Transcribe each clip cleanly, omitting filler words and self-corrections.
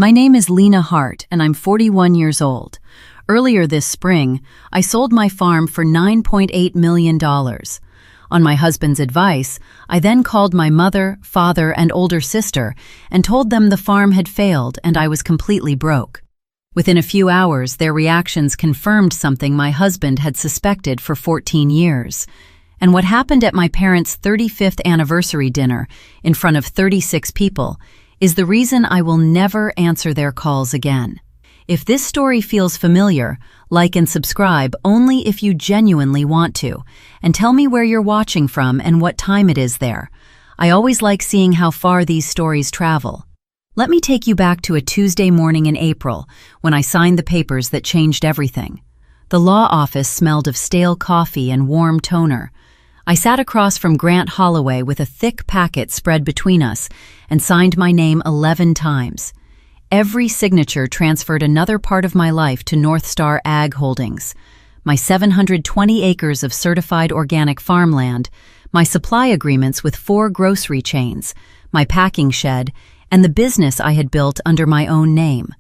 My name is Lena Hart, and I'm 41 years old. Earlier this spring, I sold my farm for $9.8 million. On my husband's advice, I then called my mother, father, and older sister and told them the farm had failed and I was completely broke. Within a few hours, their reactions confirmed something my husband had suspected for 14 years. And what happened at my parents' 35th anniversary dinner in front of 36 people is the reason I will never answer their calls again. If this story feels familiar, like and subscribe only if you genuinely want to, and tell me where you're watching from and what time it is there. I always like seeing how far these stories travel. Let me take you back to a Tuesday morning in April when I signed the papers that changed everything. The law office smelled of stale coffee and warm toner. I sat across from Grant Holloway with a thick packet spread between us and signed my name 11 times. Every signature transferred another part of my life to North Star Ag Holdings. My 720 acres of certified organic farmland, my supply agreements with 4 grocery chains, my packing shed, and the business I had built under my own name.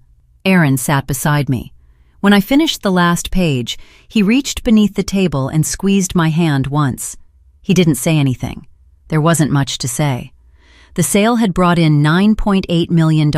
Aaron sat beside me. When I finished the last page, he reached beneath the table and squeezed my hand once. He didn't say anything. There wasn't much to say. The sale had brought in $9.8 million.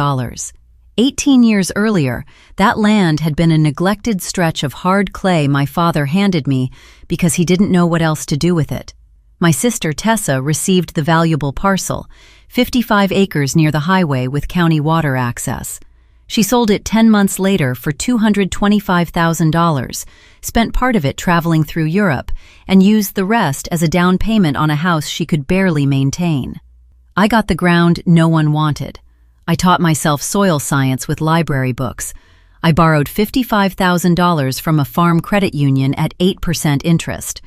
18 years earlier, that land had been a neglected stretch of hard clay my father handed me because he didn't know what else to do with it. My sister Tessa received the valuable parcel, 55 acres near the highway with county water access. She sold it 10 months later for $225,000, spent part of it traveling through Europe, and used the rest as a down payment on a house she could barely maintain. I got the ground no one wanted. I taught myself soil science with library books. I borrowed $55,000 from a farm credit union at 8% interest.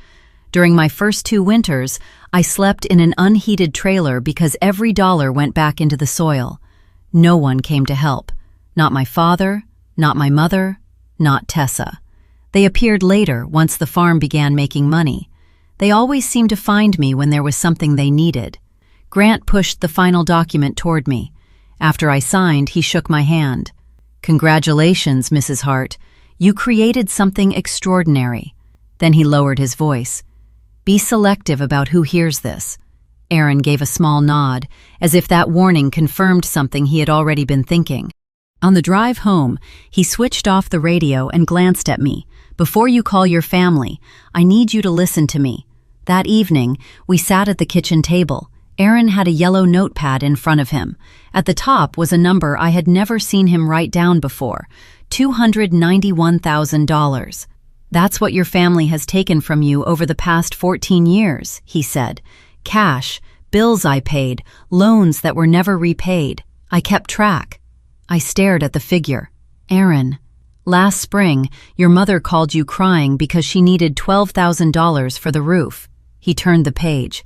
During my first 2 winters, I slept in an unheated trailer because every dollar went back into the soil. No one came to help. Not my father, not my mother, not Tessa. They appeared later once the farm began making money. They always seemed to find me when there was something they needed. Grant pushed the final document toward me. After I signed, he shook my hand. "Congratulations, Mrs. Hart. You created something extraordinary." Then he lowered his voice. "Be selective about who hears this." Aaron gave a small nod, as if that warning confirmed something he had already been thinking. On the drive home, he switched off the radio and glanced at me. "Before you call your family, I need you to listen to me." That evening, we sat at the kitchen table. Aaron had a yellow notepad in front of him. At the top was a number I had never seen him write down before, $291,000. "That's what your family has taken from you over the past 14 years, he said. "Cash, bills I paid, loans that were never repaid. I kept track." I stared at the figure. "Aaron, last spring, your mother called you crying because she needed $12,000 for the roof." He turned the page.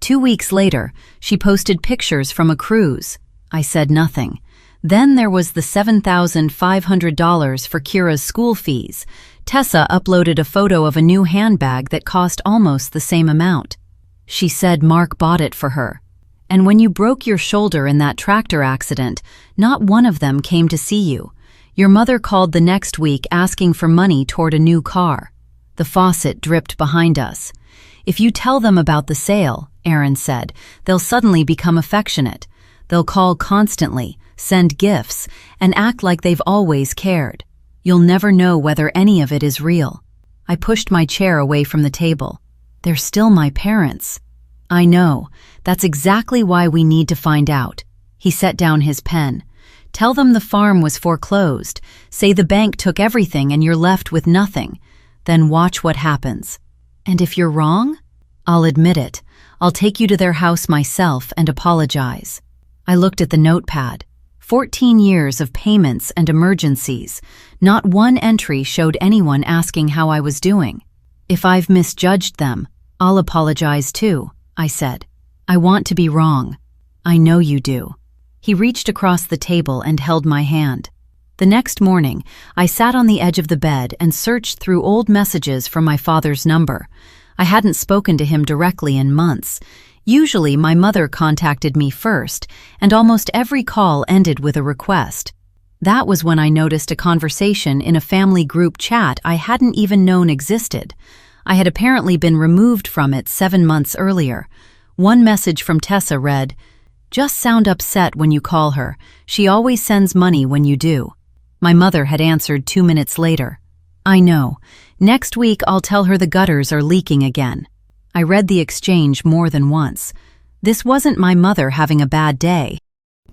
2 weeks later, she posted pictures from a cruise. I said nothing. Then there was the $7,500 for Kira's school fees. Tessa uploaded a photo of a new handbag that cost almost the same amount. She said Mark bought it for her. And when you broke your shoulder in that tractor accident, not one of them came to see you. Your mother called the next week asking for money toward a new car. The faucet dripped behind us. "If you tell them about the sale," Aaron said, "they'll suddenly become affectionate. They'll call constantly, send gifts, and act like they've always cared. You'll never know whether any of it is real." I pushed my chair away from the table. "They're still my parents." "I know. That's exactly why we need to find out." He set down his pen. "Tell them the farm was foreclosed. Say the bank took everything and you're left with nothing. Then watch what happens. And if you're wrong, I'll admit it. I'll take you to their house myself and apologize." I looked at the notepad. 14 years of payments and emergencies. Not one entry showed anyone asking how I was doing. "If I've misjudged them, I'll apologize too," I said. "I want to be wrong." "I know you do." He reached across the table and held my hand. The next morning, I sat on the edge of the bed and searched through old messages from my father's number. I hadn't spoken to him directly in months. Usually, my mother contacted me first, and almost every call ended with a request. That was when I noticed a conversation in a family group chat I hadn't even known existed. I had apparently been removed from it 7 months earlier. One message from Tessa read, "Just sound upset when you call her. She always sends money when you do." My mother had answered 2 minutes later, "I know. Next week I'll tell her the gutters are leaking again." I read the exchange more than once. This wasn't my mother having a bad day.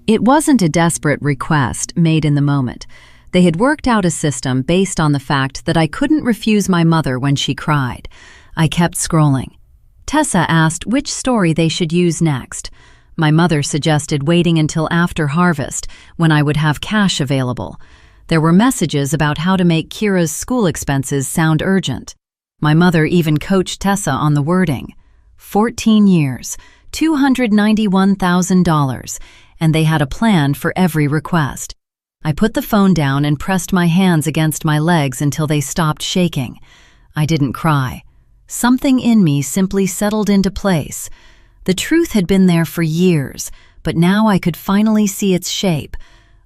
It wasn't a desperate request made in the moment. They had worked out a system based on the fact that I couldn't refuse my mother when she cried. I kept scrolling. Tessa asked which story they should use next. My mother suggested waiting until after harvest, when I would have cash available. There were messages about how to make Kira's school expenses sound urgent. My mother even coached Tessa on the wording. 14 years, $291,000, and they had a plan for every request. I put the phone down and pressed my hands against my legs until they stopped shaking. I didn't cry. Something in me simply settled into place. The truth had been there for years, but now I could finally see its shape.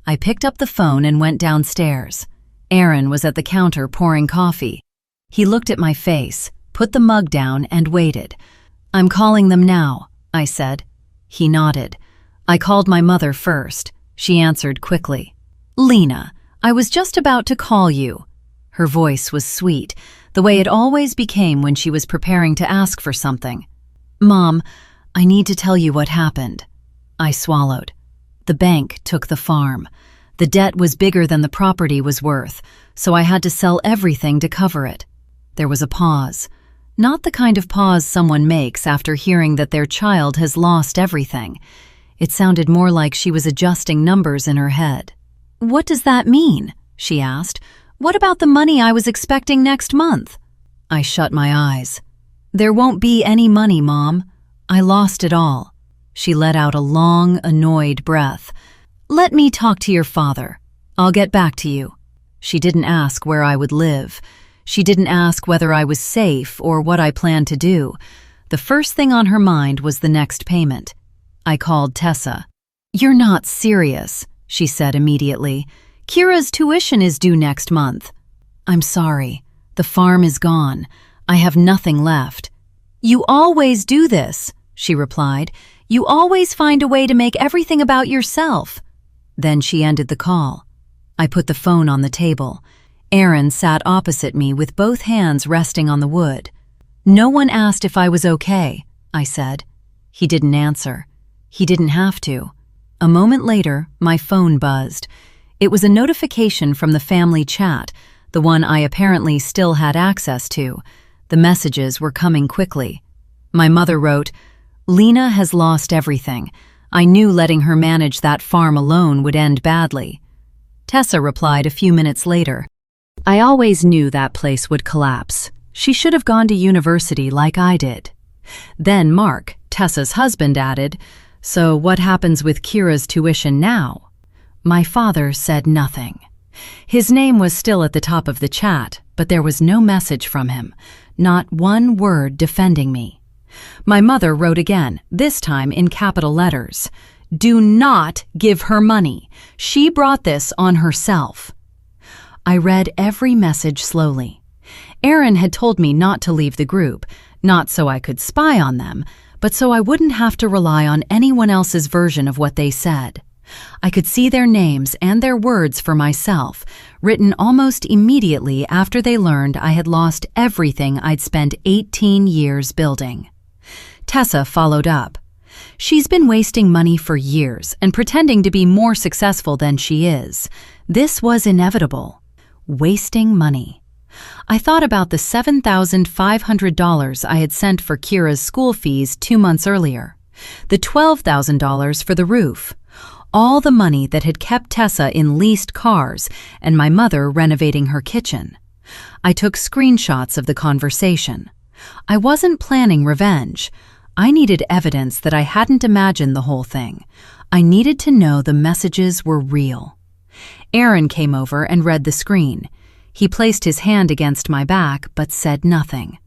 I picked up the phone and went downstairs. Aaron was at the counter pouring coffee. He looked at my face, put the mug down, and waited. "I'm calling them now," I said. He nodded. "I called my mother first." She answered quickly. "Lena, I was just about to call you." Her voice was sweet, the way it always became when she was preparing to ask for something. "Mom, I need to tell you what happened." I swallowed. The bank took the farm. The debt was bigger than the property was worth, so I had to sell everything to cover it. There was a pause. Not the kind of pause someone makes after hearing that their child has lost everything. It sounded more like she was adjusting numbers in her head. "What does that mean?" she asked. "What about the money I was expecting next month?" I shut my eyes. "There won't be any money, Mom. I lost it all." She let out a long, annoyed breath. "Let me talk to your father. I'll get back to you." She didn't ask where I would live. She didn't ask whether I was safe or what I planned to do. The first thing on her mind was the next payment. I called Tessa. "You're not serious," she said immediately. "Kira's tuition is due next month." "I'm sorry. The farm is gone. I have nothing left." "You always do this," she replied. "You always find a way to make everything about yourself." Then she ended the call. I put the phone on the table. Aaron sat opposite me with both hands resting on the wood. "No one asked if I was okay," I said. He didn't answer. He didn't have to. A moment later, my phone buzzed. It was a notification from the family chat, the one I apparently still had access to. The messages were coming quickly. My mother wrote, "Lena has lost everything. I knew letting her manage that farm alone would end badly." Tessa replied a few minutes later, "I always knew that place would collapse. She should have gone to university like I did." Then Mark, Tessa's husband, added, "So what happens with Kira's tuition now?" My father said nothing. His name was still at the top of the chat, but there was no message from him, not one word defending me. My mother wrote again, this time in capital letters, "Do not give her money. She brought this on herself." I read every message slowly. Aaron had told me not to leave the group, not so I could spy on them, but so I wouldn't have to rely on anyone else's version of what they said. I could see their names and their words for myself, written almost immediately after they learned I had lost everything I'd spent 18 years building. Tessa followed up. "She's been wasting money for years and pretending to be more successful than she is. This was inevitable. Wasting money." I thought about the $7,500 I had sent for Kira's school fees 2 months earlier, the $12,000 for the roof, all the money that had kept Tessa in leased cars and my mother renovating her kitchen. I took screenshots of the conversation. I wasn't planning revenge. I needed evidence that I hadn't imagined the whole thing. I needed to know the messages were real. Aaron came over and read the screen. He placed his hand against my back but said nothing.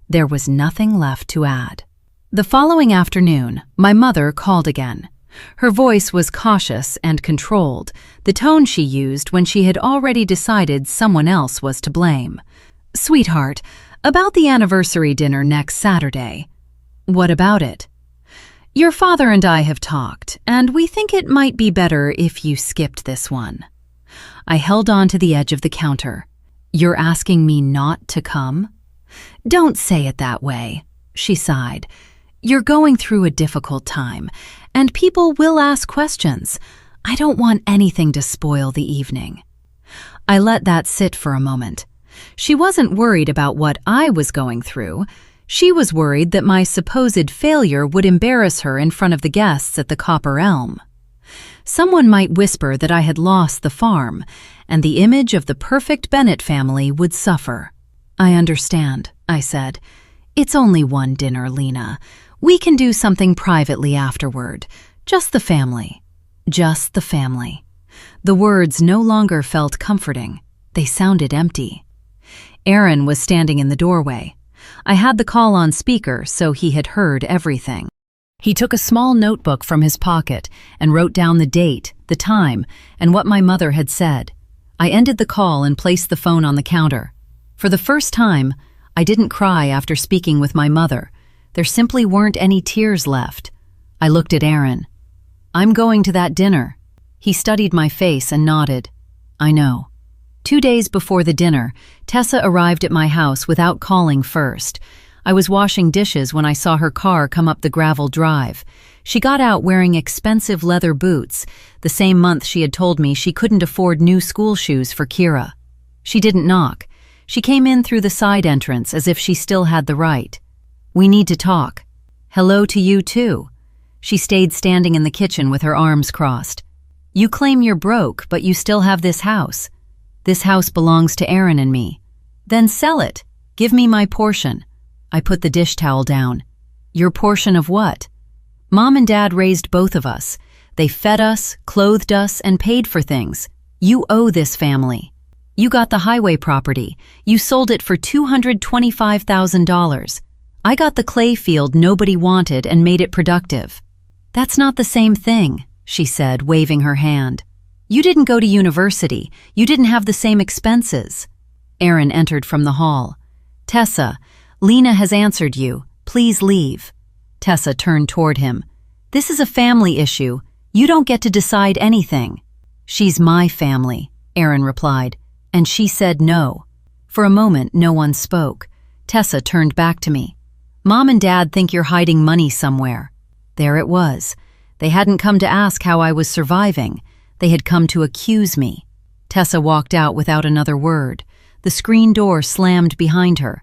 There was nothing left to add. The following afternoon, my mother called again. Her voice was cautious and controlled, the tone she used when she had already decided someone else was to blame. "Sweetheart, about the anniversary dinner next Saturday." "What about it?" "Your father and I have talked, and we think it might be better if you skipped this one." I held on to the edge of the counter. "You're asking me not to come?" "Don't say it that way," she sighed. "You're going through a difficult time, and people will ask questions. I don't want anything to spoil the evening." I let that sit for a moment. She wasn't worried about what I was going through. She was worried that my supposed failure would embarrass her in front of the guests at the Copper Elm. Someone might whisper that I had lost the farm, and the image of the perfect Bennett family would suffer. "I understand," I said. "It's only one dinner, Lena. We can do something privately afterward. Just the family." Just the family. The words no longer felt comforting. They sounded empty. Aaron was standing in the doorway. I had the call on speaker, so he had heard everything. He took a small notebook from his pocket and wrote down the date, the time, and what my mother had said. I ended the call and placed the phone on the counter. For the first time, I didn't cry after speaking with my mother. There simply weren't any tears left. I looked at Aaron. "I'm going to that dinner." He studied my face and nodded. "I know." 2 days before the dinner, Tessa arrived at my house without calling first. I was washing dishes when I saw her car come up the gravel drive. She got out wearing expensive leather boots, the same month she had told me she couldn't afford new school shoes for Kira. She didn't knock. She came in through the side entrance as if she still had the right. "We need to talk." "Hello to you too." She stayed standing in the kitchen with her arms crossed. "You claim you're broke, but you still have this house. This house belongs to Aaron and me. Then sell it. Give me my portion." I put the dish towel down. "Your portion of what?" "Mom and Dad raised both of us. They fed us, clothed us, and paid for things. You owe this family. You got the highway property. You sold it for $225,000. I got the clay field nobody wanted and made it productive." "That's not the same thing," she said, waving her hand. "You didn't go to university. You didn't have the same expenses." Aaron entered from the hall. "Tessa, Lena has answered you. Please leave." Tessa turned toward him. "This is a family issue. You don't get to decide anything." "She's my family," Aaron replied, and she said no. For a moment, no one spoke. Tessa turned back to me. "Mom and Dad think you're hiding money somewhere." There it was. They hadn't come to ask how I was surviving. They had come to accuse me. Tessa walked out without another word. The screen door slammed behind her.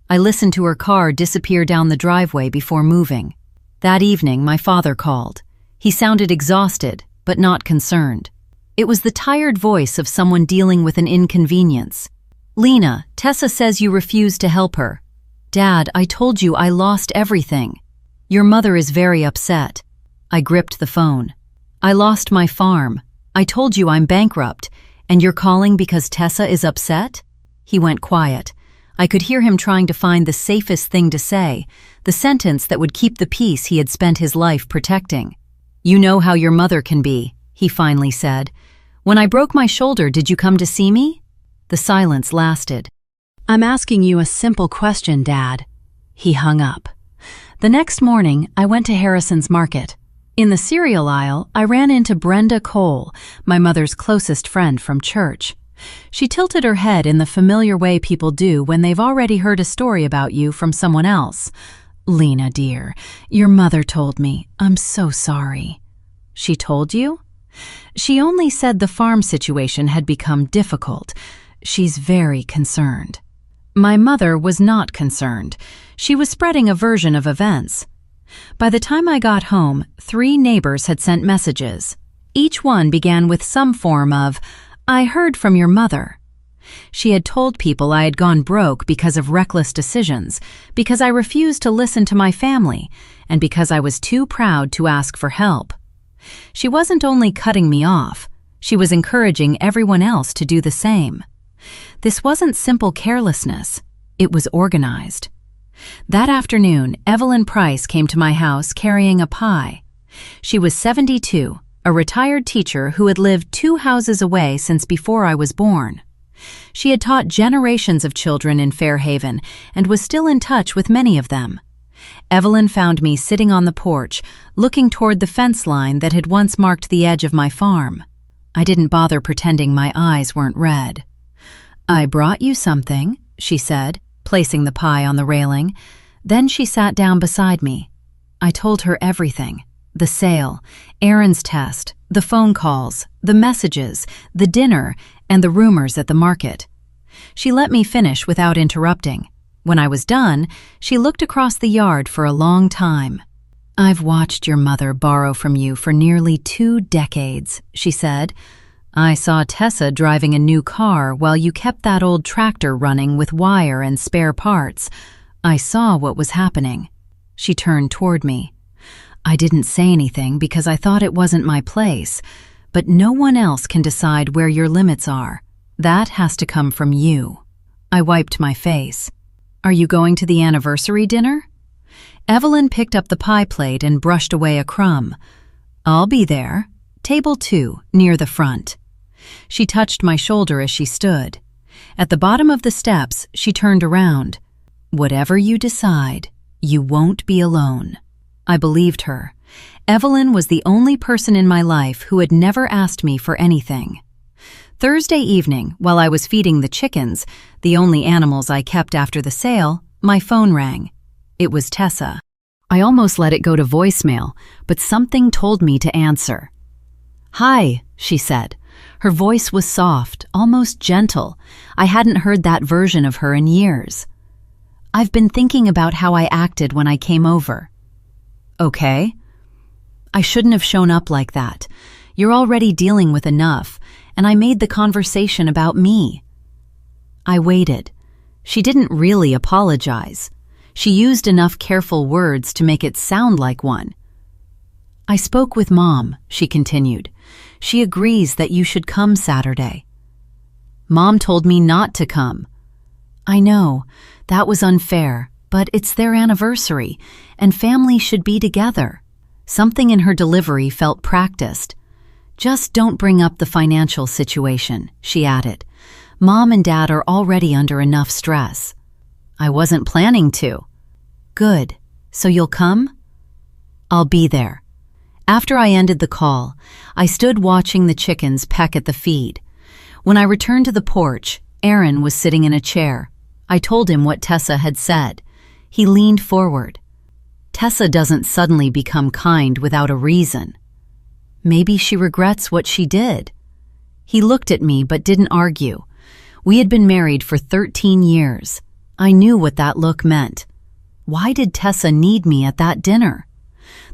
I listened to her car disappear down the driveway before moving. That evening, my father called. He sounded exhausted, but not concerned. It was the tired voice of someone dealing with an inconvenience. "Lena, Tessa says you refused to help her." "Dad, I told you I lost everything." "Your mother is very upset." I gripped the phone. "I lost my farm. I told you I'm bankrupt, and you're calling because Tessa is upset?" He went quiet. I could hear him trying to find the safest thing to say, the sentence that would keep the peace he had spent his life protecting. "You know how your mother can be," he finally said. "When I broke my shoulder, did you come to see me?" The silence lasted. "I'm asking you a simple question, Dad." He hung up. The next morning, I went to Harrison's Market. In the cereal aisle, I ran into Brenda Cole, my mother's closest friend from church. She tilted her head in the familiar way people do when they've already heard a story about you from someone else. "Lena, dear, your mother told me. I'm so sorry." "She told you?" "She only said the farm situation had become difficult. She's very concerned." My mother was not concerned. She was spreading a version of events. By the time I got home, 3 neighbors had sent messages. Each one began with some form of, "I heard from your mother." She had told people I had gone broke because of reckless decisions, because I refused to listen to my family, and because I was too proud to ask for help. She wasn't only cutting me off, she was encouraging everyone else to do the same. This wasn't simple carelessness, it was organized. That afternoon, Evelyn Price came to my house carrying a pie. She was 72, a retired teacher who had lived 2 houses away since before I was born. She had taught generations of children in Fairhaven and was still in touch with many of them. Evelyn found me sitting on the porch, looking toward the fence line that had once marked the edge of my farm. I didn't bother pretending my eyes weren't red. "I brought you something," she said, placing the pie on the railing. Then she sat down beside me. I told her everything: the sale, Aaron's test, the phone calls, the messages, the dinner, and the rumors at the market. She let me finish without interrupting. When I was done, she looked across the yard for a long time. "I've watched your mother borrow from you for nearly 2 decades, she said. "I saw Tessa driving a new car while you kept that old tractor running with wire and spare parts. I saw what was happening." She turned toward me. I didn't say anything because I thought it wasn't my place, but no one else can decide where your limits are. That has to come from you. I wiped my face. "Are you going to the anniversary dinner?" Evelyn picked up the pie plate and brushed away a crumb. "I'll be there. Table 2, near the front." She touched my shoulder as she stood. At the bottom of the steps, she turned around. "Whatever you decide, you won't be alone." I believed her. Evelyn was the only person in my life who had never asked me for anything. Thursday evening, while I was feeding the chickens, the only animals I kept after the sale, my phone rang. It was Tessa. I almost let it go to voicemail, but something told me to answer. "Hi," she said. Her voice was soft, almost gentle. I hadn't heard that version of her in years. "I've been thinking about how I acted when I came over." "Okay." "I shouldn't have shown up like that. You're already dealing with enough, and I made the conversation about me." I waited. She didn't really apologize. She used enough careful words to make it sound like one. "I spoke with Mom," she continued. "She agrees that you should come Saturday." "Mom told me not to come." "I know, that was unfair, but it's their anniversary, and families should be together." Something in her delivery felt practiced. "Just don't bring up the financial situation," she added. "Mom and Dad are already under enough stress." "I wasn't planning to." "Good. So you'll come?" "I'll be there." After I ended the call, I stood watching the chickens peck at the feed. When I returned to the porch, Aaron was sitting in a chair. I told him what Tessa had said. He leaned forward. "Tessa doesn't suddenly become kind without a reason. Maybe she regrets what she did." He looked at me but didn't argue. We had been married for 13 years. I knew what that look meant. Why did Tessa need me at that dinner?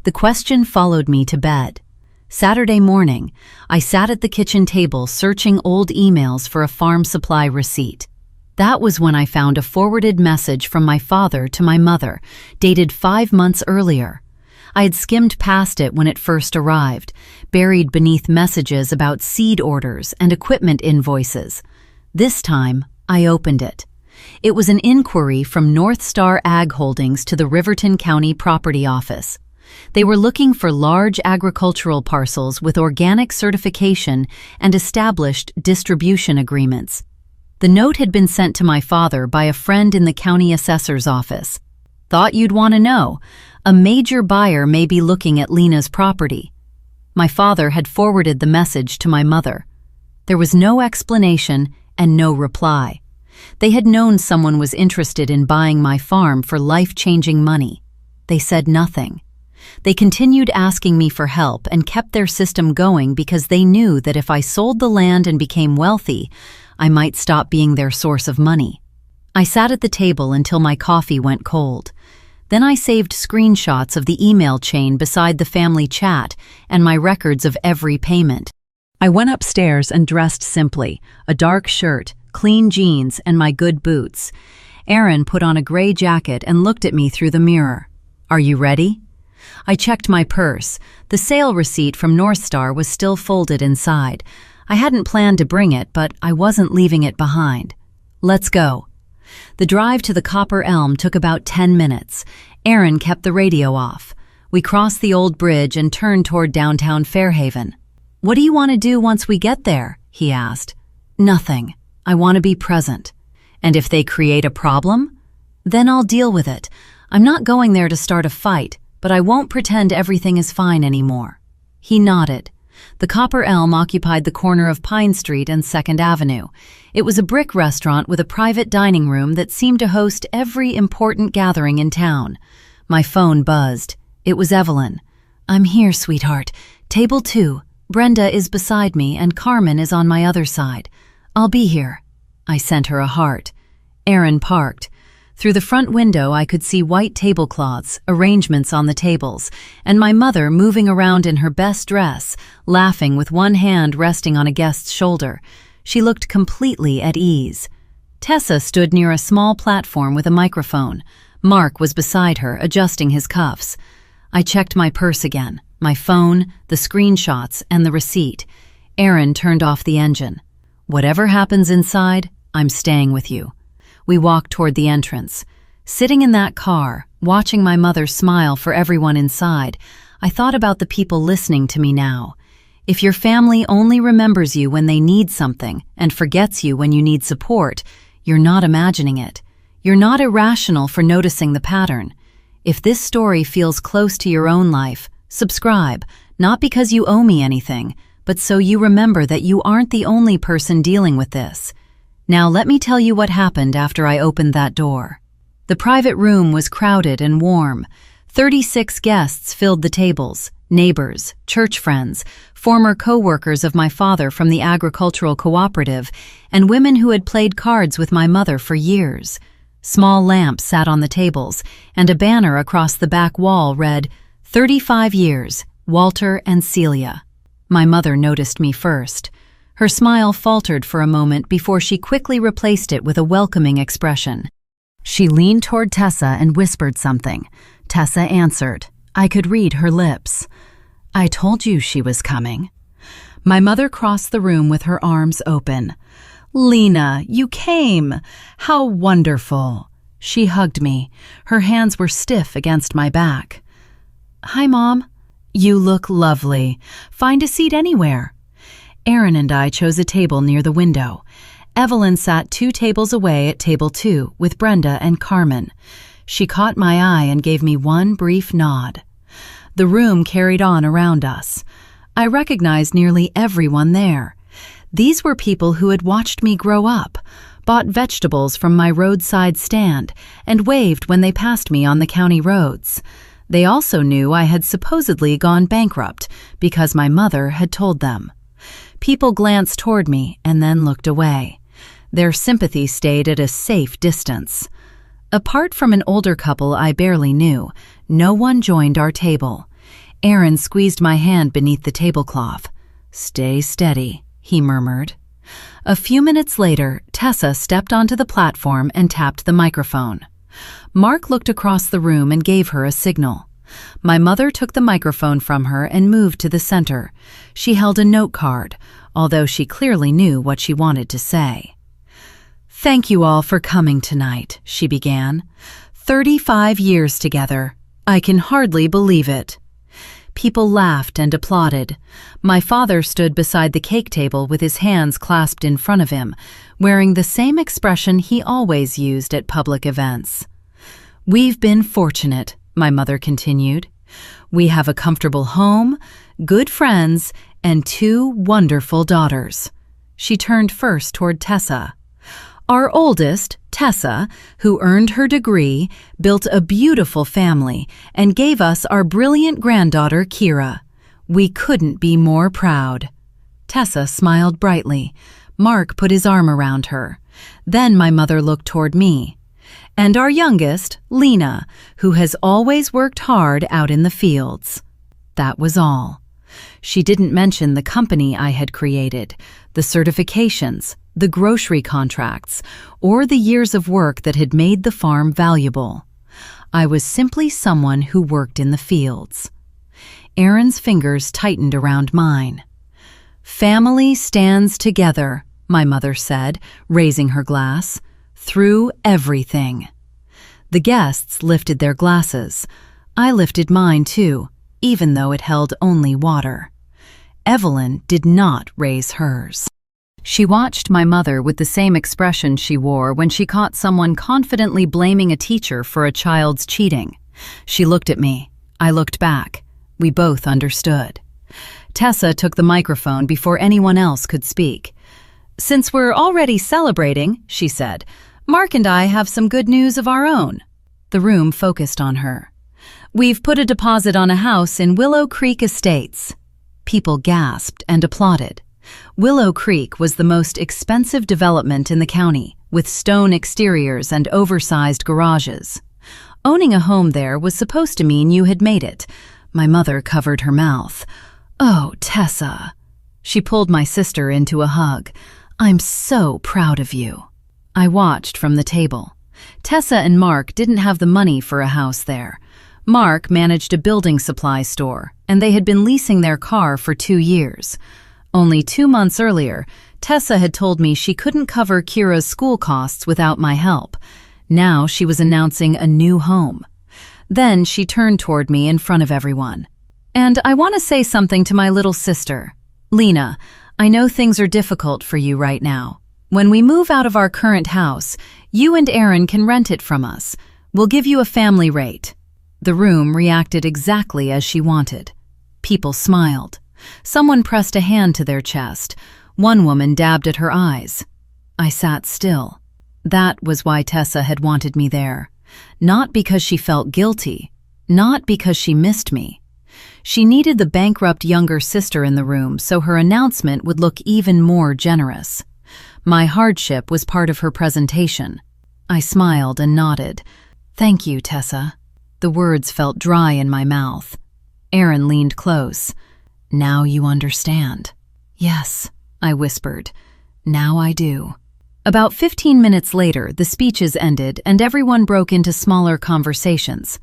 The question followed me to bed. Saturday morning, I sat at the kitchen table searching old emails for a farm supply receipt. That was when I found a forwarded message from my father to my mother, dated 5 months earlier. I had skimmed past it when it first arrived, buried beneath messages about seed orders and equipment invoices. This time, I opened it. It was an inquiry from North Star Ag Holdings to the Riverton County Property Office. They were looking for large agricultural parcels with organic certification and established distribution agreements. The note had been sent to my father by a friend in the county assessor's office. "Thought you'd want to know. A major buyer may be looking at Lena's property." My father had forwarded the message to my mother. There was no explanation and no reply. They had known someone was interested in buying my farm for life-changing money. They said nothing. They continued asking me for help and kept their system going because they knew that if I sold the land and became wealthy, I might stop being their source of money. I sat at the table until my coffee went cold. Then I saved screenshots of the email chain beside the family chat and my records of every payment. I went upstairs and dressed simply, a dark shirt, clean jeans, and my good boots. Aaron put on a gray jacket and looked at me through the mirror. "Are you ready?" I checked my purse. The sale receipt from North Star was still folded inside. I hadn't planned to bring it, but I wasn't leaving it behind. "Let's go." The drive to the Copper Elm took about 10 minutes. Aaron kept the radio off. We crossed the old bridge and turned toward downtown Fairhaven. "What do you want to do once we get there?" he asked. "Nothing. I want to be present. And if they create a problem, then I'll deal with it. I'm not going there to start a fight, but I won't pretend everything is fine anymore." He nodded. The Copper Elm occupied the corner of Pine Street and 2nd Avenue. It was a brick restaurant with a private dining room that seemed to host every important gathering in town. My phone buzzed. It was Evelyn. "I'm here, sweetheart. Table 2. Brenda is beside me and Carmen is on my other side. I'll be here." I sent her a heart. Aaron parked. Through the front window I could see white tablecloths, arrangements on the tables, and my mother moving around in her best dress, laughing with one hand resting on a guest's shoulder. She looked completely at ease. Tessa stood near a small platform with a microphone. Mark was beside her, adjusting his cuffs. I checked my purse again, my phone, the screenshots, and the receipt. Aaron turned off the engine. "Whatever happens inside, I'm staying with you." We walked toward the entrance. Sitting in that car, watching my mother smile for everyone inside, I thought about the people listening to me now. If your family only remembers you when they need something and forgets you when you need support, you're not imagining it. You're not irrational for noticing the pattern. If this story feels close to your own life, subscribe, not because you owe me anything, but so you remember that you aren't the only person dealing with this. Now let me tell you what happened after I opened that door. The private room was crowded and warm. 36 guests filled the tables, neighbors, church friends, former co-workers of my father from the agricultural cooperative, and women who had played cards with my mother for years. Small lamps sat on the tables, and a banner across the back wall read, 35 years, Walter and Celia. My mother noticed me first. Her smile faltered for a moment before she quickly replaced it with a welcoming expression. She leaned toward Tessa and whispered something. Tessa answered. I could read her lips. "I told you she was coming." My mother crossed the room with her arms open. "Lena, you came! How wonderful!" She hugged me. Her hands were stiff against my back. "Hi, Mom." "You look lovely. Find a seat anywhere." Aaron and I chose a table near the window. Evelyn sat 2 tables away at table 2 with Brenda and Carmen. She caught my eye and gave me one brief nod. The room carried on around us. I recognized nearly everyone there. These were people who had watched me grow up, bought vegetables from my roadside stand, and waved when they passed me on the county roads. They also knew I had supposedly gone bankrupt because my mother had told them. People glanced toward me and then looked away. Their sympathy stayed at a safe distance. Apart from an older couple I barely knew, no one joined our table. Aaron squeezed my hand beneath the tablecloth. "Stay steady," he murmured. A few minutes later, Tessa stepped onto the platform and tapped the microphone. Mark looked across the room and gave her a signal. My mother took the microphone from her and moved to the center. She held a note card, although she clearly knew what she wanted to say. "Thank you all for coming tonight," she began. 35 years together. I can hardly believe it." People laughed and applauded. My father stood beside the cake table with his hands clasped in front of him, wearing the same expression he always used at public events. "We've been fortunate," my mother continued. "We have a comfortable home, good friends, and 2 wonderful daughters." She turned first toward Tessa. "Our oldest, Tessa, who earned her degree, built a beautiful family and gave us our brilliant granddaughter, Kira. We couldn't be more proud." Tessa smiled brightly. Mark put his arm around her. Then my mother looked toward me. "And our youngest, Lena, who has always worked hard out in the fields." That was all. She didn't mention the company I had created, the certifications, the grocery contracts, or the years of work that had made the farm valuable. I was simply someone who worked in the fields. Aaron's fingers tightened around mine. "Family stands together," my mother said, raising her glass, "through everything." The guests lifted their glasses. I lifted mine too, even though it held only water. Evelyn did not raise hers. She watched my mother with the same expression she wore when she caught someone confidently blaming a teacher for a child's cheating. She looked at me. I looked back. We both understood. Tessa took the microphone before anyone else could speak. "Since we're already celebrating," she said, "Mark and I have some good news of our own." The room focused on her. "We've put a deposit on a house in Willow Creek Estates." People gasped and applauded. Willow Creek was the most expensive development in the county, with stone exteriors and oversized garages. Owning a home there was supposed to mean you had made it. My mother covered her mouth. "Oh, Tessa." She pulled my sister into a hug. "I'm so proud of you." I watched from the table. Tessa and Mark didn't have the money for a house there. Mark managed a building supply store, and they had been leasing their car for 2 years. Only 2 months earlier, Tessa had told me she couldn't cover Kira's school costs without my help. Now she was announcing a new home. Then she turned toward me in front of everyone. "And I want to say something to my little sister. Lena, I know things are difficult for you right now. When we move out of our current house, you and Aaron can rent it from us. We'll give you a family rate." The room reacted exactly as she wanted. People smiled. Someone pressed a hand to their chest. One woman dabbed at her eyes. I sat still. That was why Tessa had wanted me there. Not because she felt guilty. Not because she missed me. She needed the bankrupt younger sister in the room so her announcement would look even more generous. My hardship was part of her presentation. I smiled and nodded. "Thank you, Tessa." The words felt dry in my mouth. Aaron leaned close. "Now you understand." "Yes," I whispered. "Now I do." About 15 minutes later, the speeches ended and everyone broke into smaller conversations.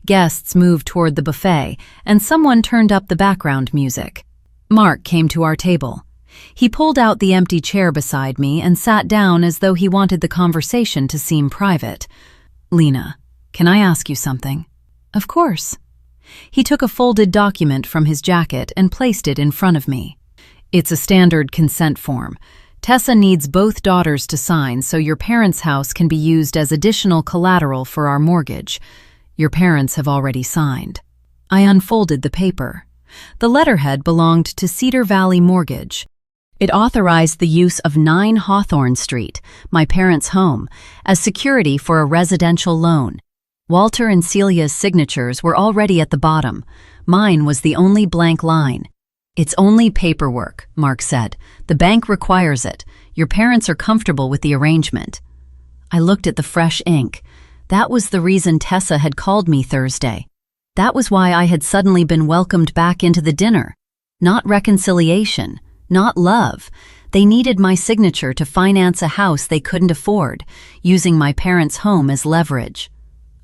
Guests moved toward the buffet, and someone turned up the background music. Mark came to our table. He pulled out the empty chair beside me and sat down as though he wanted the conversation to seem private. "Lena, can I ask you something?" "Of course." He took a folded document from his jacket and placed it in front of me. "It's a standard consent form. Tessa needs both daughters to sign so your parents' house can be used as additional collateral for our mortgage. Your parents have already signed." I unfolded the paper. The letterhead belonged to Cedar Valley Mortgage. It authorized the use of 9 Hawthorne Street, my parents' home, as security for a residential loan. Walter and Celia's signatures were already at the bottom. Mine was the only blank line. "It's only paperwork," Mark said. "The bank requires it. Your parents are comfortable with the arrangement." I looked at the fresh ink. That was the reason Tessa had called me Thursday. That was why I had suddenly been welcomed back into the dinner. Not reconciliation, not love. They needed my signature to finance a house they couldn't afford, using my parents' home as leverage.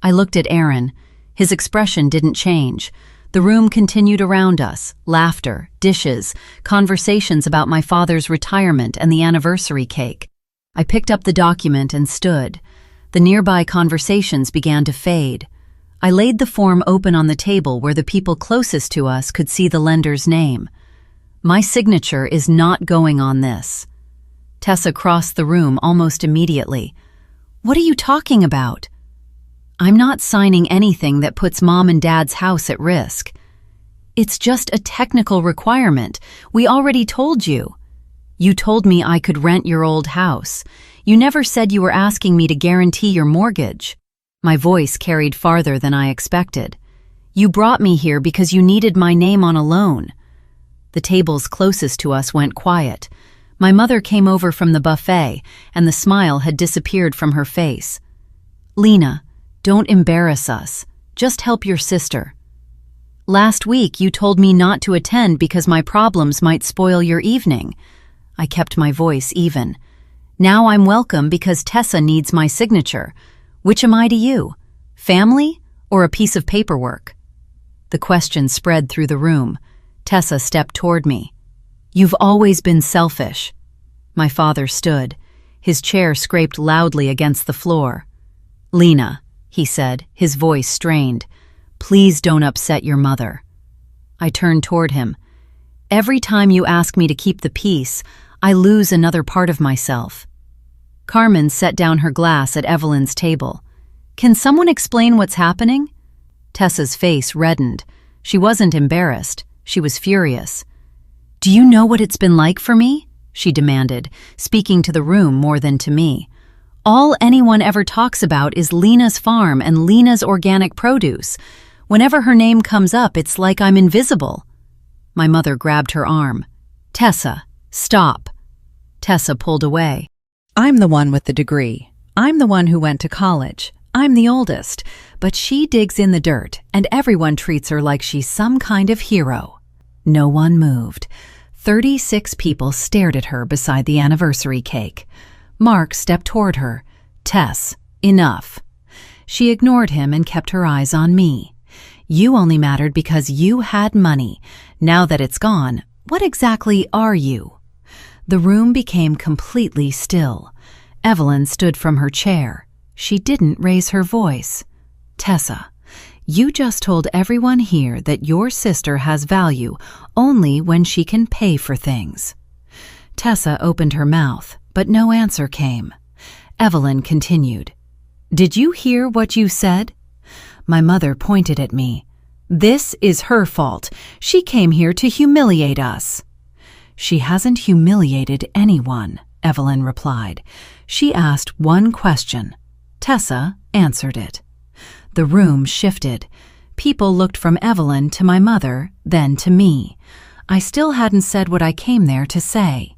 I looked at Aaron. His expression didn't change. The room continued around us, laughter, dishes, conversations about my father's retirement and the anniversary cake. I picked up the document and stood. The nearby conversations began to fade. I laid the form open on the table where the people closest to us could see the lender's name. "My signature is not going on this." Tessa crossed the room almost immediately. "What are you talking about?" "I'm not signing anything that puts Mom and Dad's house at risk." "It's just a technical requirement. We already told you." "You told me I could rent your old house. You never said you were asking me to guarantee your mortgage." My voice carried farther than I expected. "You brought me here because you needed my name on a loan." The tables closest to us went quiet. My mother came over from the buffet, and the smile had disappeared from her face. "Lena, don't embarrass us. Just help your sister. Last week you told me not to attend because my problems might spoil your evening." I kept my voice even. "Now I'm welcome because Tessa needs my signature. Which am I to you? Family or a piece of paperwork?" The question spread through the room. Tessa stepped toward me. "You've always been selfish." My father stood. His chair scraped loudly against the floor. "Lena," he said, his voice strained, Please don't upset your mother." I turned toward him. "Every time you ask me to keep the peace, I lose another part of myself." Carmen set down her glass at Evelyn's table. "Can someone explain what's happening?" Tessa's face reddened. She wasn't embarrassed. She was furious. "Do you know what it's been like for me?" she demanded, speaking to the room more than to me. "All anyone ever talks about is Lena's farm and Lena's organic produce. Whenever her name comes up, it's like I'm invisible." My mother grabbed her arm. "Tessa, stop." Tessa pulled away. "I'm the one with the degree. I'm the one who went to college. I'm the oldest. But she digs in the dirt, and everyone treats her like she's some kind of hero." No one moved. 36 people stared at her beside the anniversary cake. Mark stepped toward her. "Tess, enough." She ignored him and kept her eyes on me. "You only mattered because you had money. Now that it's gone, what exactly are you?" The room became completely still. Evelyn stood from her chair. She didn't raise her voice. "Tessa, you just told everyone here that your sister has value only when she can pay for things." Tessa opened her mouth, but no answer came. Evelyn continued. "Did you hear what you said?" My mother pointed at me. "This is her fault. She came here to humiliate us." "She hasn't humiliated anyone," Evelyn replied. "She asked one question. Tessa answered it." The room shifted. People looked from Evelyn to my mother, then to me. I still hadn't said what I came there to say.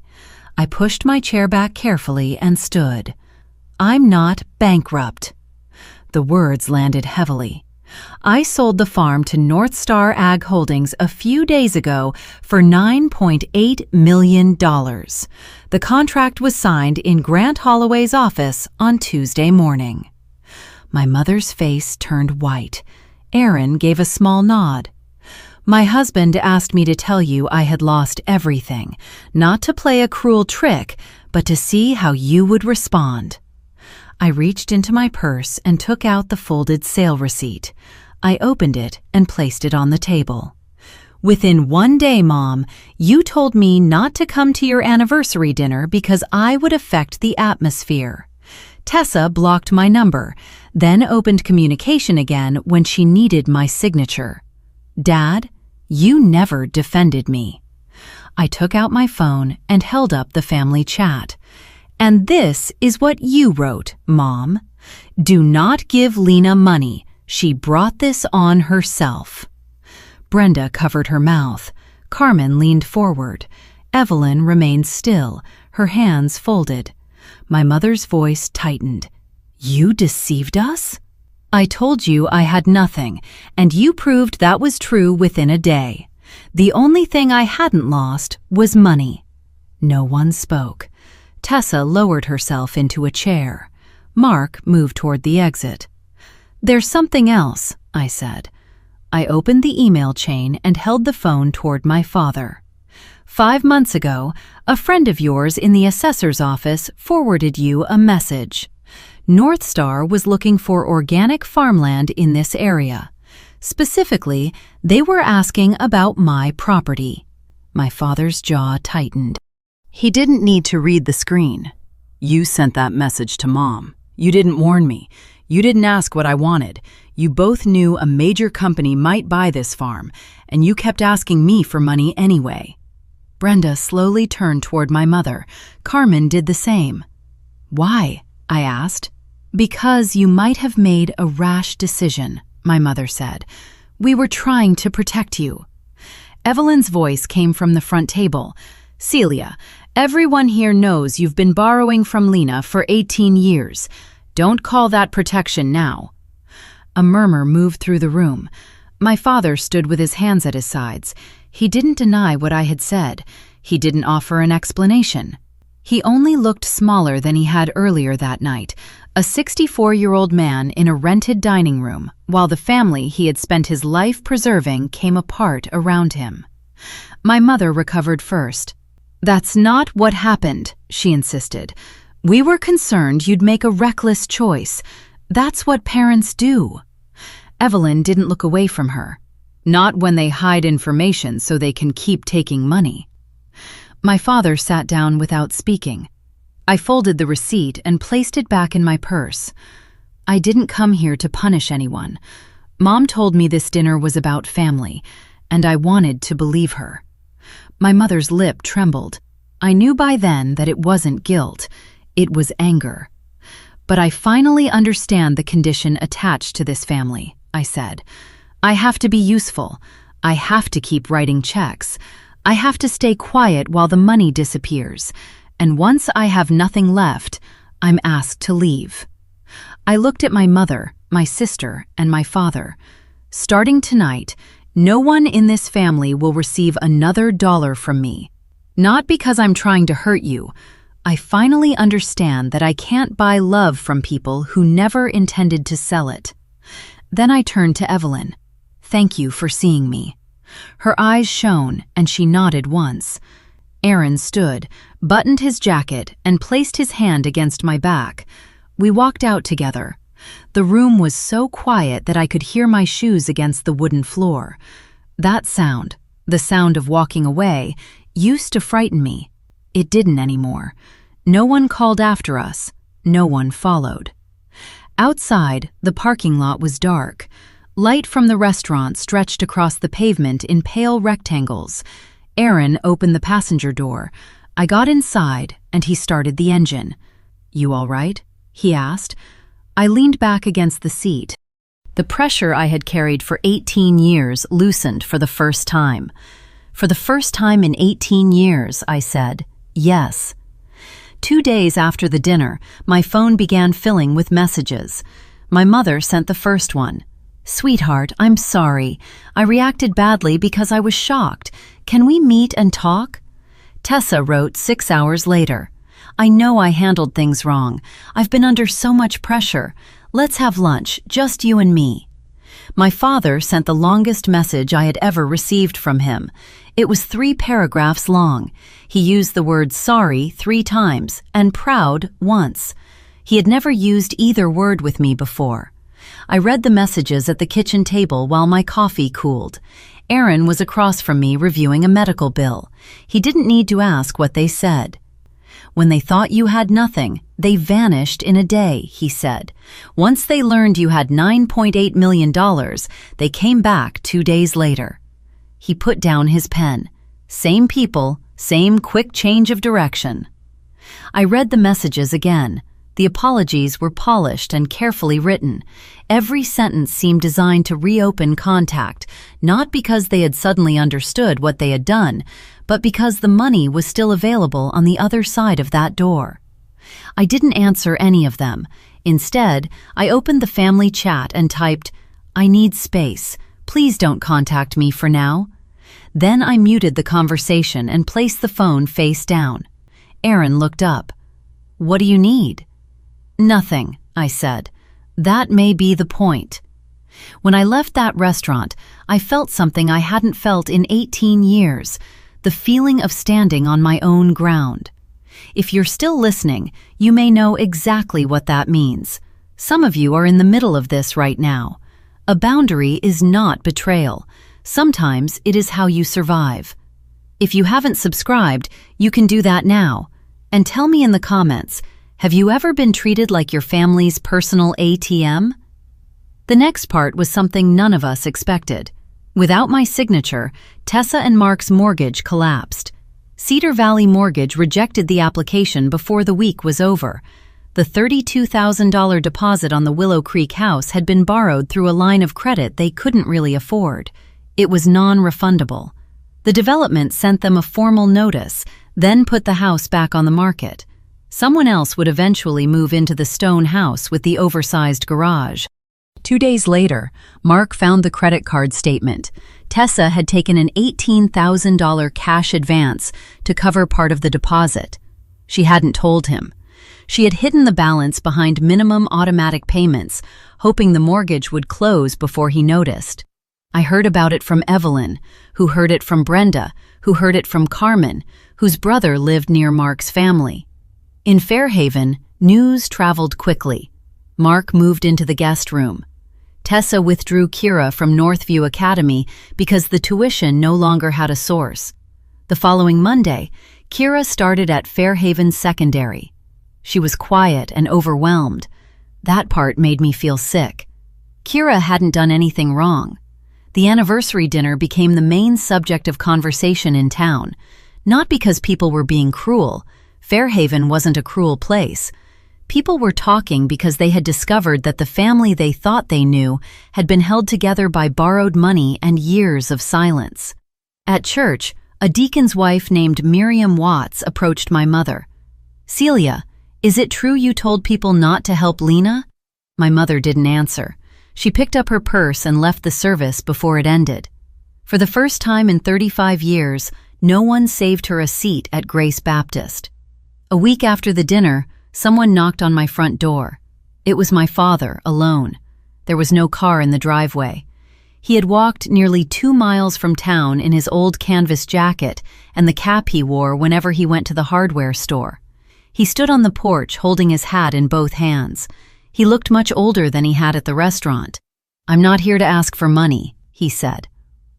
I pushed my chair back carefully and stood. "I'm not bankrupt." The words landed heavily. I sold the farm to North Star Ag Holdings a few days ago for $9.8 million. The contract was signed in Grant Holloway's office on Tuesday morning. My mother's face turned white. Aaron gave a small nod. "My husband asked me to tell you I had lost everything, not to play a cruel trick, but to see how you would respond." I reached into my purse and took out the folded sale receipt. I opened it and placed it on the table. "Within 1 day, Mom, you told me not to come to your anniversary dinner because I would affect the atmosphere. Tessa blocked my number, then opened communication again when she needed my signature. Dad, you never defended me." I took out my phone and held up the family chat. "And this is what you wrote, Mom. Do not give Lena money. She brought this on herself." Brenda covered her mouth. Carmen leaned forward. Evelyn remained still, her hands folded. My mother's voice tightened. "You deceived us?" "I told you I had nothing, and you proved that was true within a day. The only thing I hadn't lost was money." No one spoke. Tessa lowered herself into a chair. Mark moved toward the exit. "There's something else," I said. I opened the email chain and held the phone toward my father. 5 months ago, a friend of yours in the assessor's office forwarded you a message. North Star was looking for organic farmland in this area. Specifically, they were asking about my property. My father's jaw tightened. He didn't need to read the screen. "You sent that message to Mom. You didn't warn me. You didn't ask what I wanted. You both knew a major company might buy this farm, and you kept asking me for money anyway." Brenda slowly turned toward my mother. Carmen did the same. "Why?" I asked. "Because you might have made a rash decision," my mother said. "We were trying to protect you." Evelyn's voice came from the front table. "Celia, everyone here knows you've been borrowing from Lena for 18 years. Don't call that protection now." A murmur moved through the room. My father stood with his hands at his sides. He didn't deny what I had said. He didn't offer an explanation. He only looked smaller than he had earlier that night, a 64-year-old man in a rented dining room, while the family he had spent his life preserving came apart around him. My mother recovered first. "That's not what happened," she insisted. "We were concerned you'd make a reckless choice. That's what parents do." Evelyn didn't look away from her. Not when they hide information so they can keep taking money. My father sat down without speaking. I folded the receipt and placed it back in my purse. I didn't come here to punish anyone. Mom told me this dinner was about family, and I wanted to believe her. My mother's lip trembled. I knew by then that it wasn't guilt, it was anger. But I finally understand the condition attached to this family, I said. I have to be useful. I have to keep writing checks. I have to stay quiet while the money disappears. And once I have nothing left, I'm asked to leave. I looked at my mother, my sister, and my father. Starting tonight, no one in this family will receive another dollar from me. Not because I'm trying to hurt you. I finally understand that I can't buy love from people who never intended to sell it. Then I turned to Evelyn. Thank you for seeing me. Her eyes shone, and she nodded once. Aaron stood, buttoned his jacket, and placed his hand against my back. We walked out together. The room was so quiet that I could hear my shoes against the wooden floor. That sound, the sound of walking away, used to frighten me. It didn't anymore. No one called after us. No one followed. Outside, the parking lot was dark. Light from the restaurant stretched across the pavement in pale rectangles. Aaron opened the passenger door. I got inside, and he started the engine. "You all right?" he asked. I leaned back against the seat. The pressure I had carried for 18 years loosened for the first time. For the first time in 18 years, I said, yes. 2 days after the dinner, my phone began filling with messages. My mother sent the first one. "Sweetheart, I'm sorry. I reacted badly because I was shocked. Can we meet and talk?" Tessa wrote 6 hours later. "I know I handled things wrong. I've been under so much pressure. Let's have lunch, just you and me." My father sent the longest message I had ever received from him. It was 3 paragraphs long. He used the word sorry 3 times and proud once. He had never used either word with me before. I read the messages at the kitchen table while my coffee cooled. Aaron was across from me reviewing a medical bill. He didn't need to ask what they said. "When they thought you had nothing, they vanished in a day," he said. "Once they learned you had $9.8 million, they came back 2 days later." He put down his pen. Same people, same quick change of direction. I read the messages again. The apologies were polished and carefully written. Every sentence seemed designed to reopen contact, not because they had suddenly understood what they had done, but because the money was still available on the other side of that door. I didn't answer any of them. Instead, I opened the family chat and typed, "I need space. Please don't contact me for now." Then I muted the conversation and placed the phone face down. Aaron looked up. "What do you need?" "Nothing," I said. "That may be the point." When I left that restaurant, I felt something I hadn't felt in 18 years, the feeling of standing on my own ground. If you're still listening, you may know exactly what that means. Some of you are in the middle of this right now. A boundary is not betrayal. Sometimes it is how you survive. If you haven't subscribed, you can do that now. And tell me in the comments, have you ever been treated like your family's personal ATM? The next part was something none of us expected. Without my signature, Tessa and Mark's mortgage collapsed. Cedar Valley Mortgage rejected the application before the week was over. The $32,000 deposit on the Willow Creek house had been borrowed through a line of credit they couldn't really afford. It was non-refundable. The development sent them a formal notice, then put the house back on the market. Someone else would eventually move into the stone house with the oversized garage. 2 days later, Mark found the credit card statement. Tessa had taken an $18,000 cash advance to cover part of the deposit. She hadn't told him. She had hidden the balance behind minimum automatic payments, hoping the mortgage would close before he noticed. I heard about it from Evelyn, who heard it from Brenda, who heard it from Carmen, whose brother lived near Mark's family. In Fairhaven, news traveled quickly. Mark moved into the guest room. Tessa withdrew Kira from Northview Academy because the tuition no longer had a source. The following Monday, Kira started at Fairhaven Secondary. She was quiet and overwhelmed. That part made me feel sick. Kira hadn't done anything wrong. The anniversary dinner became the main subject of conversation in town, not because people were being cruel. Fairhaven wasn't a cruel place. People were talking because they had discovered that the family they thought they knew had been held together by borrowed money and years of silence. At church, a deacon's wife named Miriam Watts approached my mother. "Celia, is it true you told people not to help Lena?" My mother didn't answer. She picked up her purse and left the service before it ended. For the first time in 35 years, no one saved her a seat at Grace Baptist. A week after the dinner, someone knocked on my front door. It was my father, alone. There was no car in the driveway. He had walked nearly 2 miles from town in his old canvas jacket and the cap he wore whenever he went to the hardware store. He stood on the porch holding his hat in both hands. He looked much older than he had at the restaurant. "I'm not here to ask for money," he said.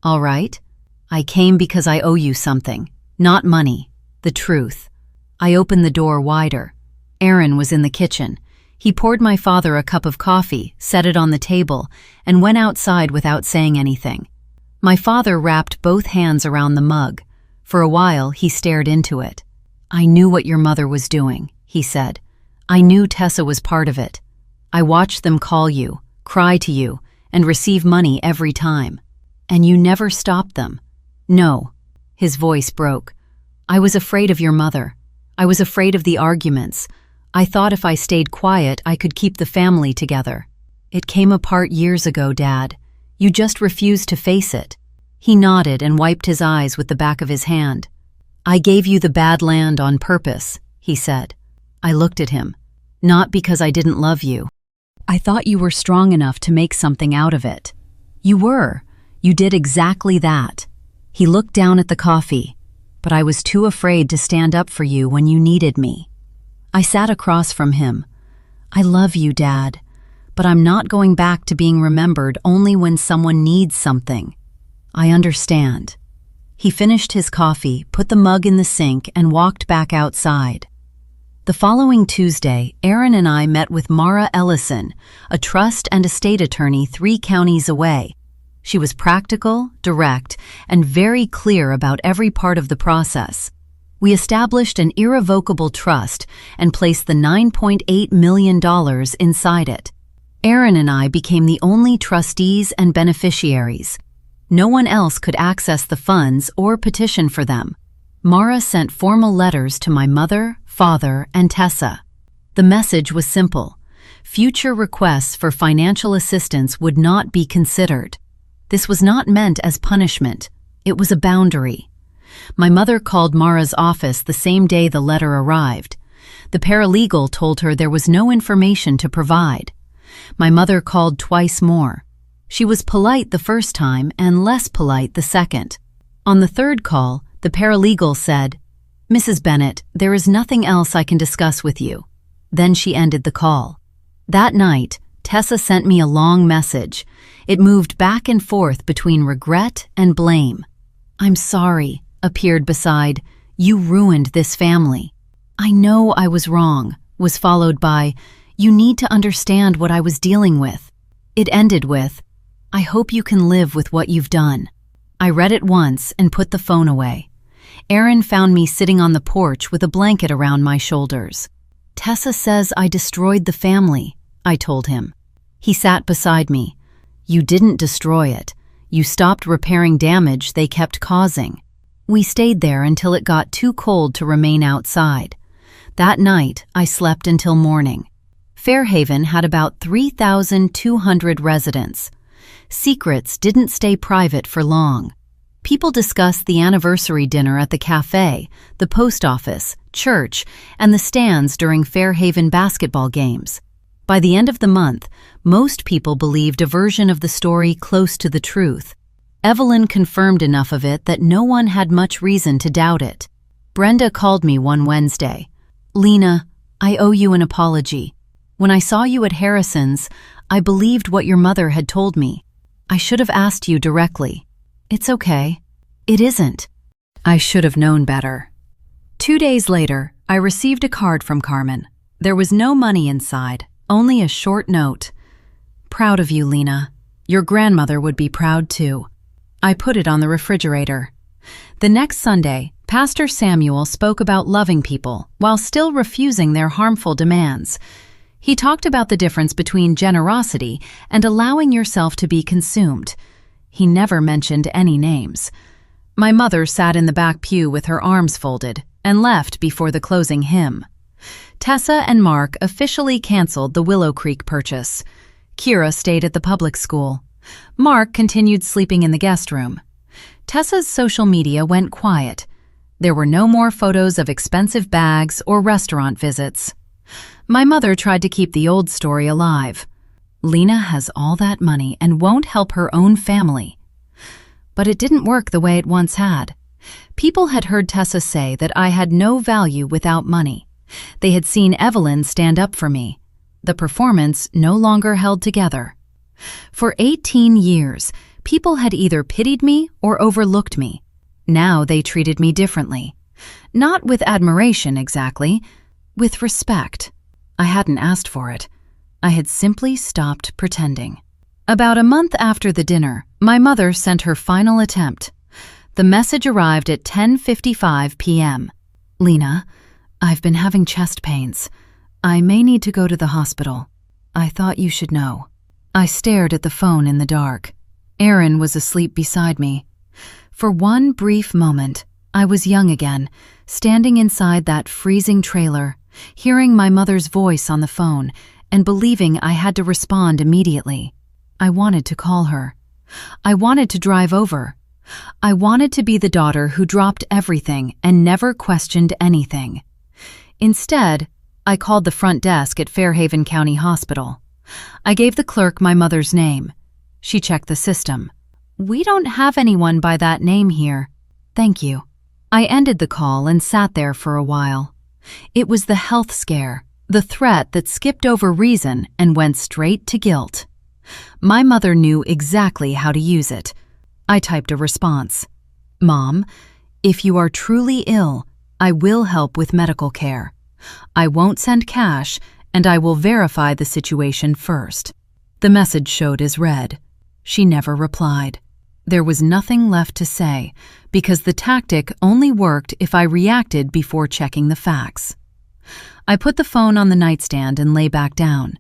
"All right. I came because I owe you something. Not money. The truth." I opened the door wider. Aaron was in the kitchen. He poured my father a cup of coffee, set it on the table, and went outside without saying anything. My father wrapped both hands around the mug. For a while, he stared into it. "I knew what your mother was doing," he said. "I knew Tessa was part of it. I watched them call you, cry to you, and receive money every time. And you never stopped them." "No." His voice broke. "I was afraid of your mother. I was afraid of the arguments. I thought if I stayed quiet, I could keep the family together. It came apart years ago, Dad. You just refused to face it." He nodded and wiped his eyes with the back of his hand. "I gave you the bad land on purpose," he said. I looked at him. "Not because I didn't love you. I thought you were strong enough to make something out of it. You were. You did exactly that." He looked down at the coffee. "But I was too afraid to stand up for you when you needed me." I sat across from him. "I love you, Dad, but I'm not going back to being remembered only when someone needs something." "I understand." He finished his coffee, put the mug in the sink, and walked back outside. The following Tuesday, Aaron and I met with Mara Ellison, a trust and estate attorney 3 counties away. She was practical, direct, and very clear about every part of the process. We established an irrevocable trust and placed the $9.8 million inside it. Aaron and I became the only trustees and beneficiaries. No one else could access the funds or petition for them. Mara sent formal letters to my mother, father, and Tessa. The message was simple. Future requests for financial assistance would not be considered. This was not meant as punishment. It was a boundary. My mother called Mara's office the same day the letter arrived. The paralegal told her there was no information to provide. My mother called twice more. She was polite the first time and less polite the second. On the third call, the paralegal said, "Mrs. Bennett, there is nothing else I can discuss with you." Then she ended the call. That night, Tessa sent me a long message. It moved back and forth between regret and blame. "I'm sorry," appeared beside, "you ruined this family." "I know I was wrong," was followed by, "You need to understand what I was dealing with." It ended with, "I hope you can live with what you've done." I read it once and put the phone away. Aaron found me sitting on the porch with a blanket around my shoulders. "Tessa says I destroyed the family," I told him. He sat beside me. "You didn't destroy it. You stopped repairing damage they kept causing." We stayed there until it got too cold to remain outside. That night, I slept until morning. Fairhaven had about 3,200 residents. Secrets didn't stay private for long. People discussed the anniversary dinner at the cafe, the post office, church, and the stands during Fairhaven basketball games. By the end of the month, most people believed a version of the story close to the truth. Evelyn confirmed enough of it that no one had much reason to doubt it. Brenda called me one Wednesday. "Lena, I owe you an apology. When I saw you at Harrison's, I believed what your mother had told me. I should have asked you directly. It's okay. It isn't. I should have known better. 2 days later, I received a card from Carmen. There was no money inside, only a short note. Proud of you, Lena. Your grandmother would be proud too. I put it on the refrigerator. The next Sunday, Pastor Samuel spoke about loving people while still refusing their harmful demands. He talked about the difference between generosity and allowing yourself to be consumed. He never mentioned any names. My mother sat in the back pew with her arms folded and left before the closing hymn. Tessa and Mark officially canceled the Willow Creek purchase. Kira stayed at the public school. Mark continued sleeping in the guest room. Tessa's social media went quiet. There were no more photos of expensive bags or restaurant visits. My mother tried to keep the old story alive. Lena has all that money and won't help her own family. But it didn't work the way it once had. People had heard Tessa say that I had no value without money. They had seen Evelyn stand up for me. The performance no longer held together. For 18 years, people had either pitied me or overlooked me. Now they treated me differently. Not with admiration exactly, with respect. I hadn't asked for it. I had simply stopped pretending. About a month after the dinner, my mother sent her final attempt. The message arrived at 10:55 p.m. Lena, I've been having chest pains. I may need to go to the hospital. I thought you should know. I stared at the phone in the dark. Aaron was asleep beside me. For one brief moment, I was young again, standing inside that freezing trailer, hearing my mother's voice on the phone and believing I had to respond immediately. I wanted to call her. I wanted to drive over. I wanted to be the daughter who dropped everything and never questioned anything. Instead, I called the front desk at Fairhaven County Hospital. I gave the clerk my mother's name. She checked the system. We don't have anyone by that name here. Thank you. I ended the call and sat there for a while. It was the health scare, the threat that skipped over reason and went straight to guilt. My mother knew exactly how to use it. I typed a response. Mom, if you are truly ill, I will help with medical care. I won't send cash, and I will verify the situation first. The message showed as read. She never replied. There was nothing left to say, because the tactic only worked if I reacted before checking the facts. I put the phone on the nightstand and lay back down.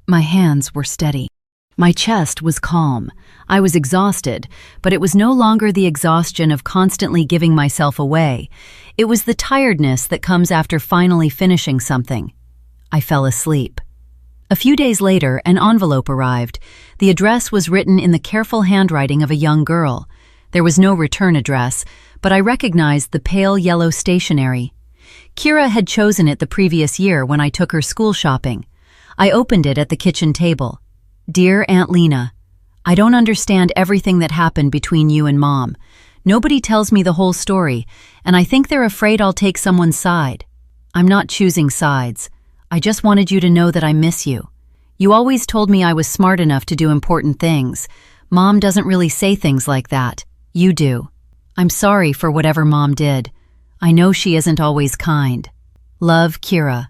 My hands were steady. My chest was calm. I was exhausted, but it was no longer the exhaustion of constantly giving myself away. It was the tiredness that comes after finally finishing something. I fell asleep. A few days later, an envelope arrived. The address was written in the careful handwriting of a young girl. There was no return address, but I recognized the pale yellow stationery. Kira had chosen it the previous year when I took her school shopping. I opened it at the kitchen table. Dear Aunt Lena, I don't understand everything that happened between you and Mom. Nobody tells me the whole story, and I think they're afraid I'll take someone's side. I'm not choosing sides. I just wanted you to know that I miss you. You always told me I was smart enough to do important things. Mom doesn't really say things like that. You do. I'm sorry for whatever Mom did. I know she isn't always kind. Love, Kira.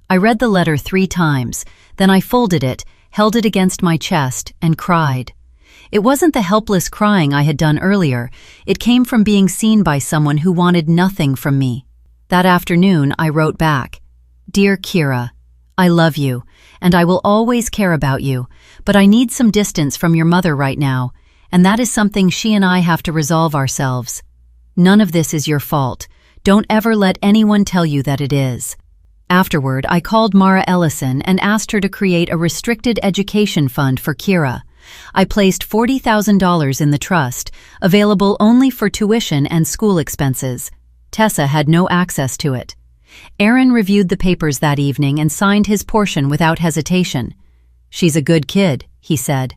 I read the letter 3 times, then I folded it, held it against my chest, and cried. It wasn't the helpless crying I had done earlier. It came from being seen by someone who wanted nothing from me. That afternoon, I wrote back, Dear Kira, I love you, and I will always care about you, but I need some distance from your mother right now, and that is something she and I have to resolve ourselves. None of this is your fault. Don't ever let anyone tell you that it is. Afterward, I called Mara Ellison and asked her to create a restricted education fund for Kira. I placed $40,000 in the trust, available only for tuition and school expenses. Tessa had no access to it. Aaron reviewed the papers that evening and signed his portion without hesitation. She's a good kid, he said.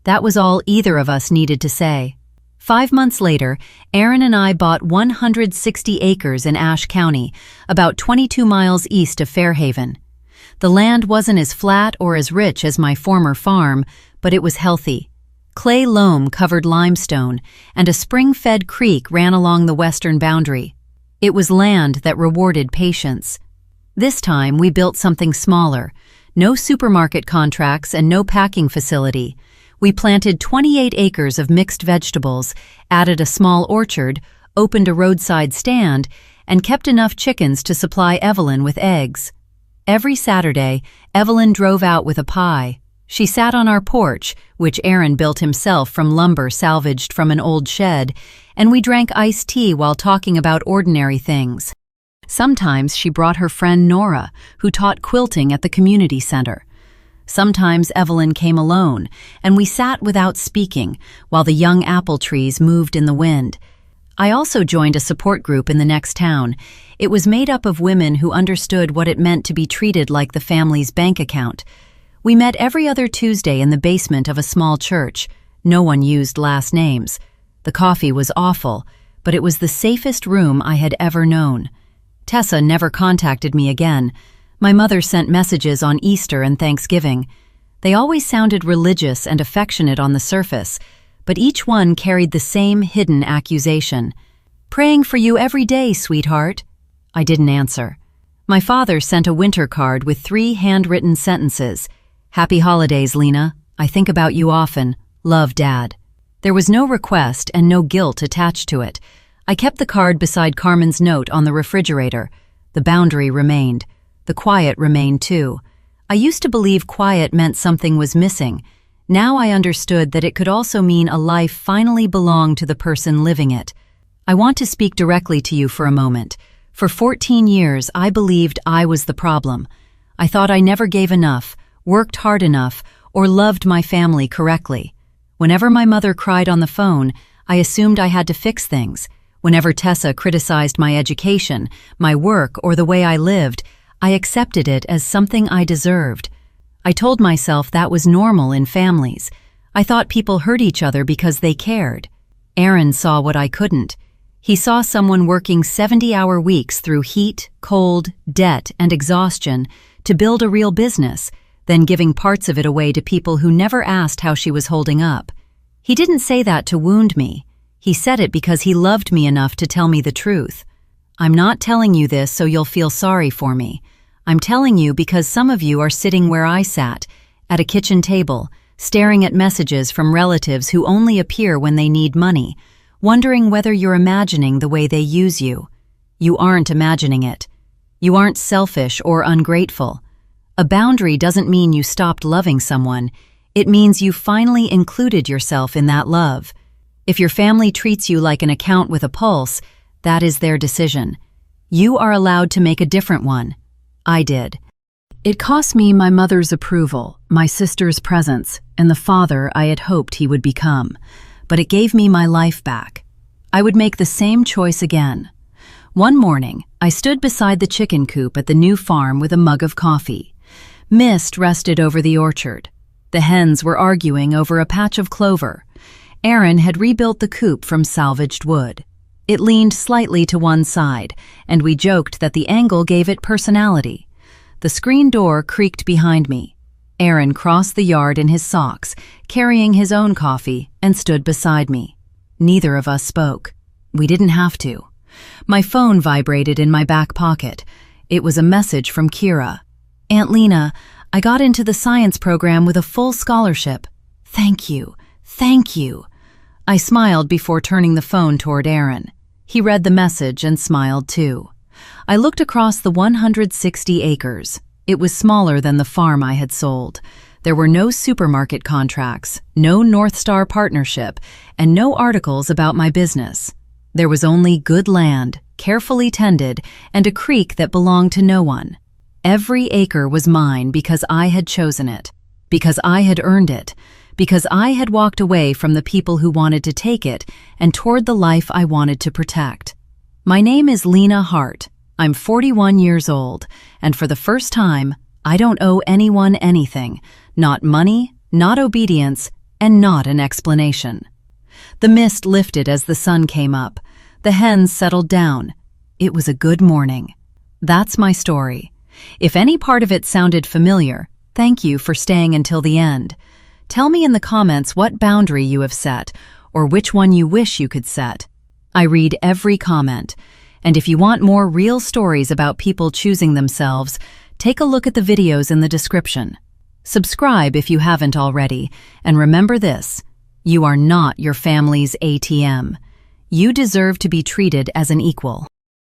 That was all either of us needed to say. 5 months later, Aaron and I bought 160 acres in Ashe County, about 22 miles east of Fairhaven. The land wasn't as flat or as rich as my former farm, but it was healthy. Clay loam covered limestone, and a spring-fed creek ran along the western boundary. It was land that rewarded patience. This time we built something smaller. No supermarket contracts and no packing facility. We planted 28 acres of mixed vegetables, added a small orchard, opened a roadside stand, and kept enough chickens to supply Evelyn with eggs. Every Saturday, Evelyn drove out with a pie. She sat on our porch, which Aaron built himself from lumber salvaged from an old shed, and we drank iced tea while talking about ordinary things. Sometimes she brought her friend Nora, who taught quilting at the community center. Sometimes Evelyn came alone, and we sat without speaking while the young apple trees moved in the wind. I also joined a support group in the next town. It was made up of women who understood what it meant to be treated like the family's bank account. We met every other Tuesday in the basement of a small church. No one used last names. The coffee was awful, but it was the safest room I had ever known. Tessa never contacted me again. My mother sent messages on Easter and Thanksgiving. They always sounded religious and affectionate on the surface, but each one carried the same hidden accusation. "Praying for you every day, sweetheart." I didn't answer. My father sent a winter card with 3 handwritten sentences. "Happy holidays, Lena. I think about you often. Love, Dad." There was no request and no guilt attached to it. I kept the card beside Carmen's note on the refrigerator. The boundary remained. The quiet remained too. I used to believe quiet meant something was missing. Now I understood that it could also mean a life finally belonged to the person living it. I want to speak directly to you for a moment. For 14 years, I believed I was the problem. I thought I never gave enough, worked hard enough, or loved my family correctly. Whenever my mother cried on the phone, I assumed I had to fix things. Whenever Tessa criticized my education, my work, or the way I lived, I accepted it as something I deserved. I told myself that was normal in families. I thought people hurt each other because they cared. Aaron saw what I couldn't. He saw someone working 70-hour weeks through heat, cold, debt, and exhaustion to build a real business, then giving parts of it away to people who never asked how she was holding up. He didn't say that to wound me. He said it because he loved me enough to tell me the truth. I'm not telling you this so you'll feel sorry for me. I'm telling you because some of you are sitting where I sat, at a kitchen table, staring at messages from relatives who only appear when they need money, wondering whether you're imagining the way they use you. You aren't imagining it. You aren't selfish or ungrateful. A boundary doesn't mean you stopped loving someone. It means you finally included yourself in that love. If your family treats you like an account with a pulse, that is their decision. You are allowed to make a different one. I did. It cost me my mother's approval, my sister's presence, and the father I had hoped he would become. But it gave me my life back. I would make the same choice again. One morning, I stood beside the chicken coop at the new farm with a mug of coffee. Mist rested over the orchard. The hens were arguing over a patch of clover. Aaron had rebuilt the coop from salvaged wood. It leaned slightly to one side, and we joked that the angle gave it personality. The screen door creaked behind me. Aaron crossed the yard in his socks, carrying his own coffee, and stood beside me. Neither of us spoke. We didn't have to. My phone vibrated in my back pocket. It was a message from Kira. "Aunt Lena, I got into the science program with a full scholarship. Thank you. Thank you." I smiled before turning the phone toward Aaron. He read the message and smiled too. I looked across the 160 acres. It was smaller than the farm I had sold. There were no supermarket contracts, no North Star partnership, and no articles about my business. There was only good land, carefully tended, and a creek that belonged to no one. Every acre was mine because I had chosen it, because I had earned it, because I had walked away from the people who wanted to take it and toward the life I wanted to protect. My name is Lena Hart. I'm 41 years old, and for the first time, I don't owe anyone anything, not money, not obedience, and not an explanation. The mist lifted as the sun came up. The hens settled down. It was a good morning. That's my story. If any part of it sounded familiar, thank you for staying until the end. Tell me in the comments what boundary you have set, or which one you wish you could set. I read every comment, and if you want more real stories about people choosing themselves, take a look at the videos in the description. Subscribe if you haven't already, and remember this: you are not your family's ATM. You deserve to be treated as an equal.